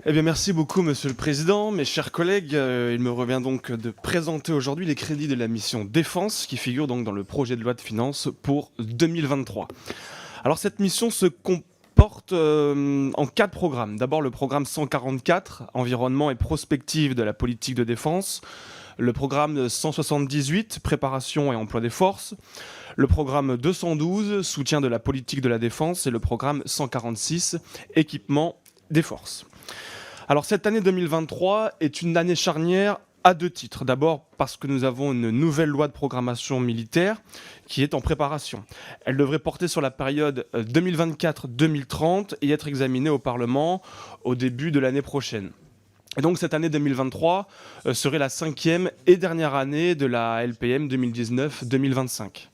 Eh bien, merci beaucoup, Monsieur le Président. Mes chers collègues, il me revient donc de présenter aujourd'hui les crédits de la mission Défense qui figurent donc dans le projet de loi de finances pour 2023. Alors, cette mission se comporte en 4 programmes. D'abord, le programme 144, Environnement et prospective de la politique de défense. Le programme 178, Préparation et emploi des forces. Le programme 212, Soutien de la politique de la défense. Et le programme 146, Équipement des forces. Alors cette année 2023 est une année charnière à 2 titres. D'abord parce que nous avons une nouvelle loi de programmation militaire qui est en préparation. Elle devrait porter sur la période 2024-2030 et être examinée au Parlement au début de l'année prochaine. Et donc cette année 2023 serait la 5e et dernière année de la LPM 2019-2025.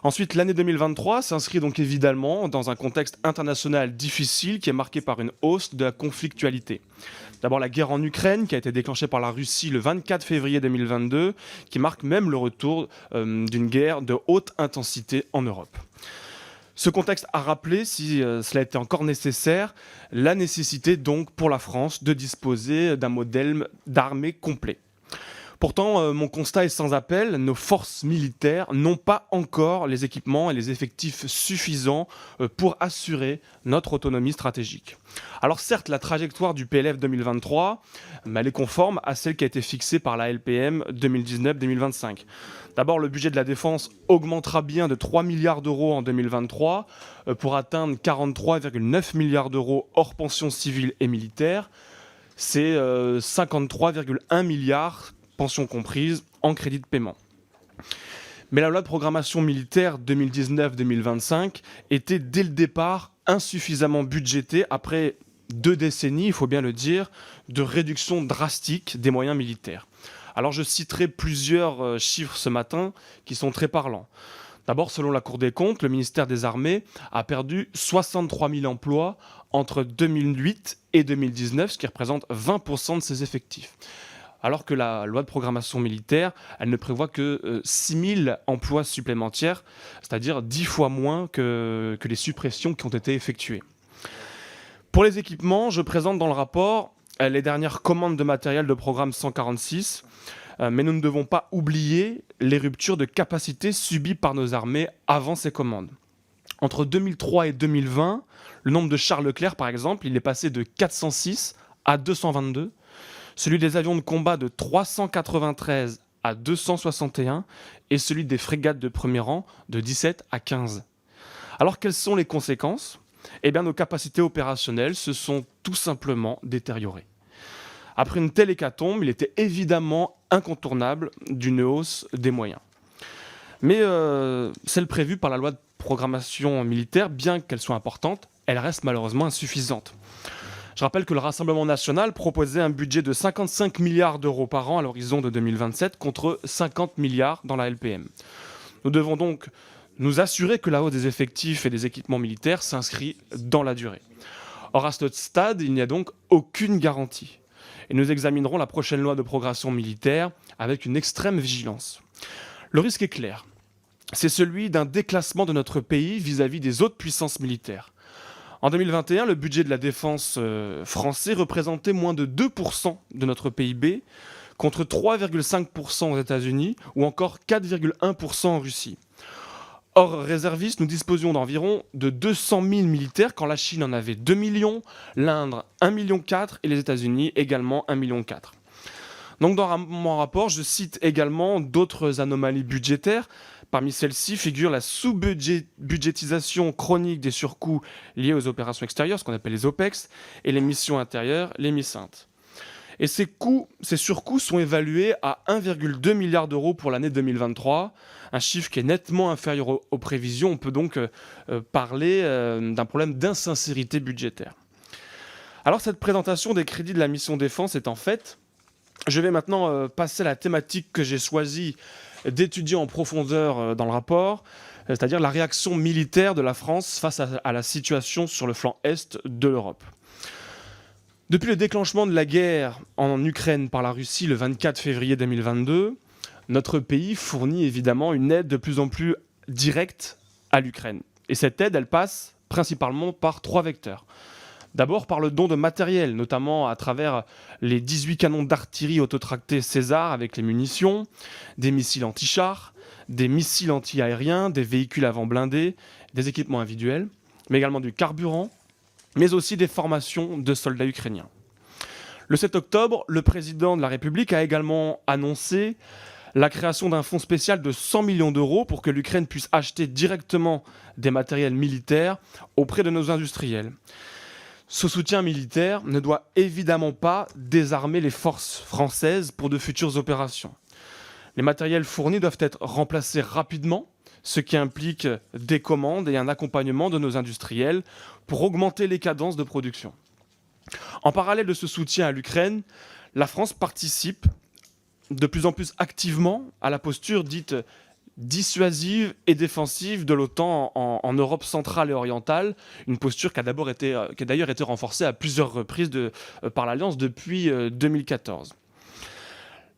Ensuite, l'année 2023 s'inscrit donc évidemment dans un contexte international difficile qui est marqué par une hausse de la conflictualité. D'abord la guerre en Ukraine qui a été déclenchée par la Russie le 24 février 2022, qui marque même le retour d'une guerre de haute intensité en Europe. Ce contexte a rappelé, si cela était encore nécessaire, la nécessité donc pour la France de disposer d'un modèle d'armée complet. Pourtant, mon constat est sans appel, nos forces militaires n'ont pas encore les équipements et les effectifs suffisants pour assurer notre autonomie stratégique. Alors certes, la trajectoire du PLF 2023, elle est conforme à celle qui a été fixée par la LPM 2019-2025. D'abord, le budget de la défense augmentera bien de 3 milliards d'euros en 2023 pour atteindre 43,9 milliards d'euros hors pensions civiles et militaires. C'est 53,1 milliards pensions comprises, en crédit de paiement. Mais la loi de programmation militaire 2019-2025 était dès le départ insuffisamment budgétée après 2 décennies, il faut bien le dire, de réduction drastique des moyens militaires. Alors je citerai plusieurs chiffres ce matin qui sont très parlants. D'abord, selon la Cour des comptes, le ministère des Armées a perdu 63 000 emplois entre 2008 et 2019, ce qui représente 20% de ses effectifs. Alors que la loi de programmation militaire, elle ne prévoit que 6 000 emplois supplémentaires, c'est-à-dire 10 fois moins que les suppressions qui ont été effectuées. Pour les équipements, je présente dans le rapport les dernières commandes de matériel de programme 146, mais nous ne devons pas oublier les ruptures de capacité subies par nos armées avant ces commandes. Entre 2003 et 2020, le nombre de chars Leclerc, par exemple, il est passé de 406 à 222, celui des avions de combat de 393 à 261 et celui des frégates de premier rang de 17 à 15. Alors quelles sont les conséquences ? Eh bien nos capacités opérationnelles se sont tout simplement détériorées. Après une telle hécatombe, il était évidemment incontournable d'une hausse des moyens. Mais celle prévue par la loi de programmation militaire, bien qu'elle soit importante, elle reste malheureusement insuffisante. Je rappelle que le Rassemblement national proposait un budget de 55 milliards d'euros par an à l'horizon de 2027 contre 50 milliards dans la LPM. Nous devons donc nous assurer que la hausse des effectifs et des équipements militaires s'inscrit dans la durée. Or, à ce stade, il n'y a donc aucune garantie. Et nous examinerons la prochaine loi de programmation militaire avec une extrême vigilance. Le risque est clair. C'est celui d'un déclassement de notre pays vis-à-vis des autres puissances militaires. En 2021, le budget de la défense français représentait moins de 2% de notre PIB, contre 3,5% aux États-Unis ou encore 4,1% en Russie. Hors réservistes, nous disposions d'environ de 200 000 militaires quand la Chine en avait 2 millions, l'Inde 1,4 million et les États-Unis également 1,4 million. Donc dans mon rapport, je cite également d'autres anomalies budgétaires. Parmi celles-ci figure la sous-budgétisation chronique des surcoûts liés aux opérations extérieures, ce qu'on appelle les OPEX, et les missions intérieures, les MISINT. Et ces surcoûts sont évalués à 1,2 milliard d'euros pour l'année 2023, un chiffre qui est nettement inférieur aux prévisions. On peut donc parler d'un problème d'insincérité budgétaire. Alors cette présentation des crédits de la mission défense étant faite, je vais maintenant passer à la thématique que j'ai choisi d'étudier en profondeur dans le rapport, c'est-à-dire la réaction militaire de la France face à la situation sur le flanc est de l'Europe. Depuis le déclenchement de la guerre en Ukraine par la Russie le 24 février 2022, notre pays fournit évidemment une aide de plus en plus directe à l'Ukraine. Et cette aide, elle passe principalement par 3 vecteurs. D'abord par le don de matériel, notamment à travers les 18 canons d'artillerie autotractés César avec les munitions, des missiles anti-chars, des missiles anti-aériens, des véhicules avant blindés, des équipements individuels, mais également du carburant, mais aussi des formations de soldats ukrainiens. Le 7 octobre, le président de la République a également annoncé la création d'un fonds spécial de 100 millions d'euros pour que l'Ukraine puisse acheter directement des matériels militaires auprès de nos industriels. Ce soutien militaire ne doit évidemment pas désarmer les forces françaises pour de futures opérations. Les matériels fournis doivent être remplacés rapidement, ce qui implique des commandes et un accompagnement de nos industriels pour augmenter les cadences de production. En parallèle de ce soutien à l'Ukraine, la France participe de plus en plus activement à la posture dite dissuasive et défensive de l'OTAN en Europe centrale et orientale, une posture qui a d'ailleurs été renforcée à plusieurs reprises par l'Alliance depuis 2014.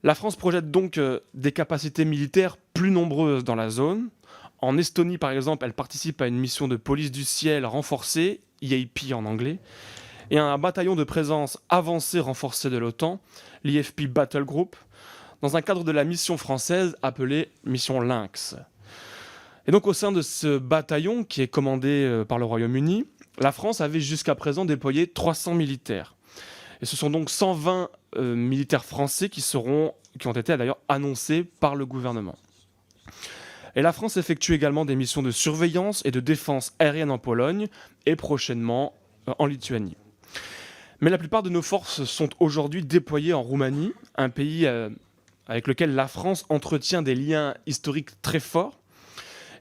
La France projette donc des capacités militaires plus nombreuses dans la zone. En Estonie, par exemple, elle participe à une mission de police du ciel renforcée, EAP en anglais, et à un bataillon de présence avancée renforcé de l'OTAN, l'IFP Battle Group, dans un cadre de la mission française appelée Mission Lynx. Et donc au sein de ce bataillon, qui est commandé par le Royaume-Uni, la France avait jusqu'à présent déployé 300 militaires. Et ce sont donc 120 militaires français qui ont été d'ailleurs annoncés par le gouvernement. Et la France effectue également des missions de surveillance et de défense aérienne en Pologne et prochainement en Lituanie. Mais la plupart de nos forces sont aujourd'hui déployées en Roumanie, un pays avec lequel la France entretient des liens historiques très forts.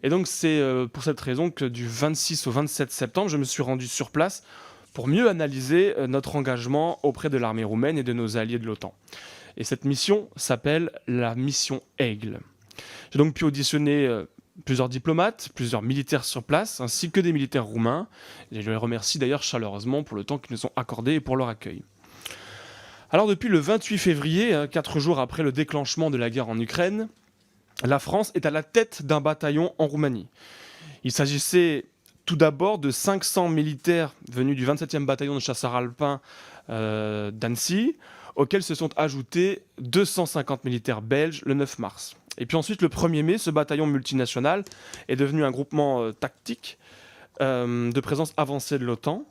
Et donc c'est pour cette raison que du 26 au 27 septembre, je me suis rendu sur place pour mieux analyser notre engagement auprès de l'armée roumaine et de nos alliés de l'OTAN. Et cette mission s'appelle la mission Aigle. J'ai donc pu auditionner plusieurs diplomates, plusieurs militaires sur place, ainsi que des militaires roumains. Et je les remercie d'ailleurs chaleureusement pour le temps qu'ils nous ont accordé et pour leur accueil. Alors depuis le 28 février, 4 jours après le déclenchement de la guerre en Ukraine, la France est à la tête d'un bataillon en Roumanie. Il s'agissait tout d'abord de 500 militaires venus du 27e bataillon de chasseurs alpins d'Annecy, auxquels se sont ajoutés 250 militaires belges le 9 mars. Et puis ensuite, le 1er mai, ce bataillon multinational est devenu un groupement tactique de présence avancée de l'OTAN.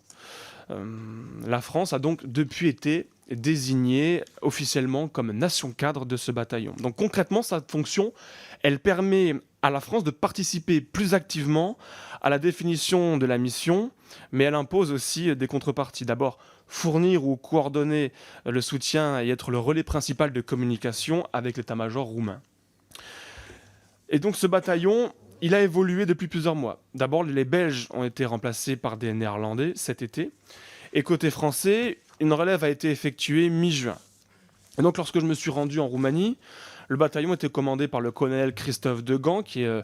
La France a donc depuis été désignée officiellement comme nation cadre de ce bataillon. Donc concrètement, sa fonction, elle permet à la France de participer plus activement à la définition de la mission, mais elle impose aussi des contreparties. D'abord, fournir ou coordonner le soutien et être le relais principal de communication avec l'état-major roumain. Et donc ce bataillon, il a évolué depuis plusieurs mois. D'abord, les Belges ont été remplacés par des Néerlandais cet été. Et côté français, une relève a été effectuée mi-juin. Et donc lorsque je me suis rendu en Roumanie, le bataillon était commandé par le colonel Christophe Degan, qui est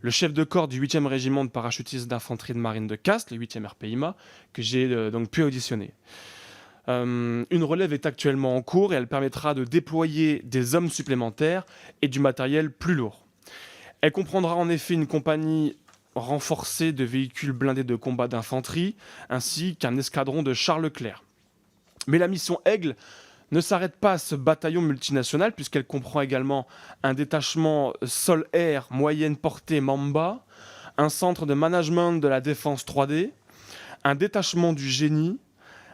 le chef de corps du 8e régiment de parachutistes d'infanterie de marine de Castres, le 8e RPIMA, que j'ai donc pu auditionner. Une relève est actuellement en cours et elle permettra de déployer des hommes supplémentaires et du matériel plus lourd. Elle comprendra en effet une compagnie renforcée de véhicules blindés de combat d'infanterie, ainsi qu'un escadron de chars Leclerc. Mais la mission Aigle ne s'arrête pas à ce bataillon multinational, puisqu'elle comprend également un détachement sol-air moyenne portée Mamba, un centre de management de la défense 3D, un détachement du génie,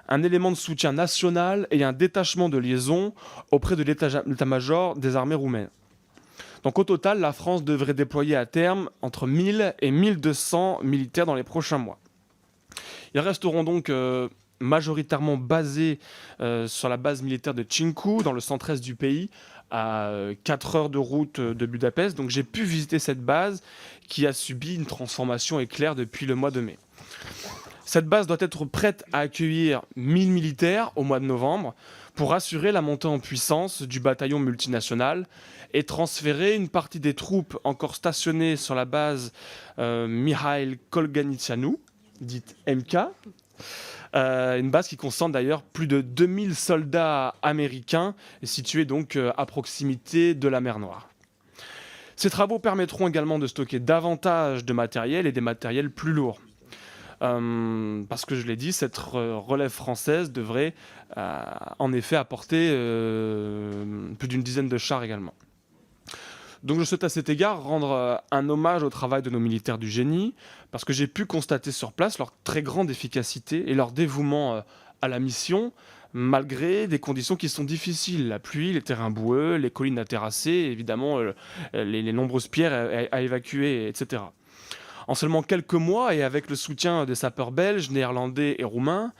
un élément de soutien national et un détachement de liaison auprès de l'état-major des armées roumaines. Donc au total, la France devrait déployer à terme entre 1000 et 1200 militaires dans les prochains mois. Ils resteront donc majoritairement basés sur la base militaire de Cincu, dans le centre-est du pays, à 4 heures de route de Budapest. Donc j'ai pu visiter cette base qui a subi une transformation éclair depuis le mois de mai. Cette base doit être prête à accueillir 1000 militaires au mois de novembre pour assurer la montée en puissance du bataillon multinational et transférer une partie des troupes encore stationnées sur la base Mihail Kolganitsyanu, dite MK, une base qui concentre d'ailleurs plus de 2000 soldats américains situés donc à proximité de la mer Noire. Ces travaux permettront également de stocker davantage de matériel et des matériels plus lourds. parce que je l'ai dit, cette relève française devrait en effet apporter plus d'une dizaine de chars également. Donc je souhaite à cet égard rendre un hommage au travail de nos militaires du génie, parce que j'ai pu constater sur place leur très grande efficacité et leur dévouement à la mission, malgré des conditions qui sont difficiles, la pluie, les terrains boueux, les collines à terrasser, évidemment les nombreuses pierres à évacuer, etc. En seulement quelques mois et avec le soutien des sapeurs belges, néerlandais et roumains,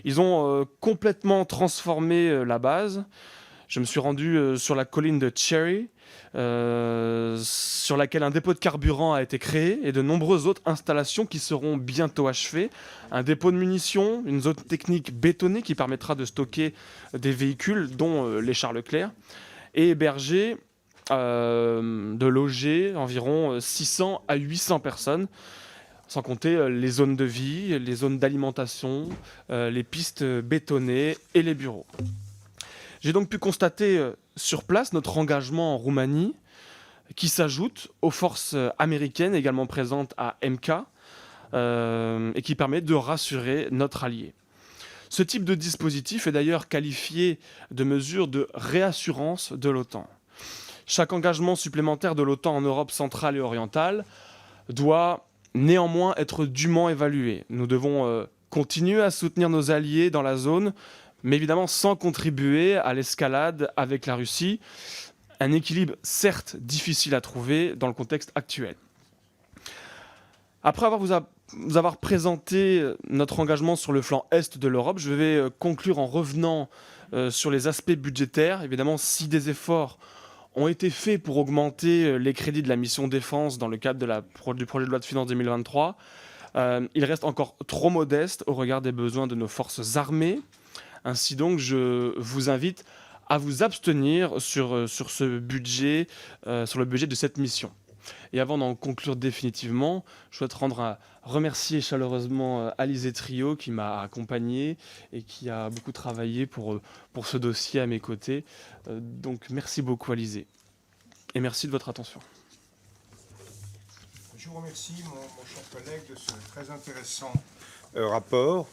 ils ont complètement transformé la base. Je me suis rendu sur la colline de Cherry, sur laquelle un dépôt de carburant a été créé et de nombreuses autres installations qui seront bientôt achevées. Un dépôt de munitions, une zone technique bétonnée qui permettra de stocker des véhicules, dont les chars Leclerc, et héberger, de loger environ 600 à 800 personnes, sans compter les zones de vie, les zones d'alimentation, les pistes bétonnées et les bureaux. J'ai donc pu constater sur place notre engagement en Roumanie, qui s'ajoute aux forces américaines également présentes à MK, et qui permet de rassurer notre allié. Ce type de dispositif est d'ailleurs qualifié de mesure de réassurance de l'OTAN. Chaque engagement supplémentaire de l'OTAN en Europe centrale et orientale doit néanmoins être dûment évalué. Nous devons continuer à soutenir nos alliés dans la zone, mais évidemment sans contribuer à l'escalade avec la Russie. Un équilibre certes difficile à trouver dans le contexte actuel. Après vous avoir présenté notre engagement sur le flanc est de l'Europe, je vais conclure en revenant sur les aspects budgétaires. Évidemment, si des efforts ont été faits pour augmenter les crédits de la mission défense dans le cadre du projet de loi de finances 2023, il reste encore trop modeste au regard des besoins de nos forces armées. Ainsi donc, je vous invite à vous abstenir sur ce budget, sur le budget de cette mission. Et avant d'en conclure définitivement, je souhaite remercier chaleureusement Alizé Trio qui m'a accompagné et qui a beaucoup travaillé pour ce dossier à mes côtés. Donc merci beaucoup Alizé. Et merci de votre attention. Je vous remercie, mon cher collègue, de ce très intéressant rapport.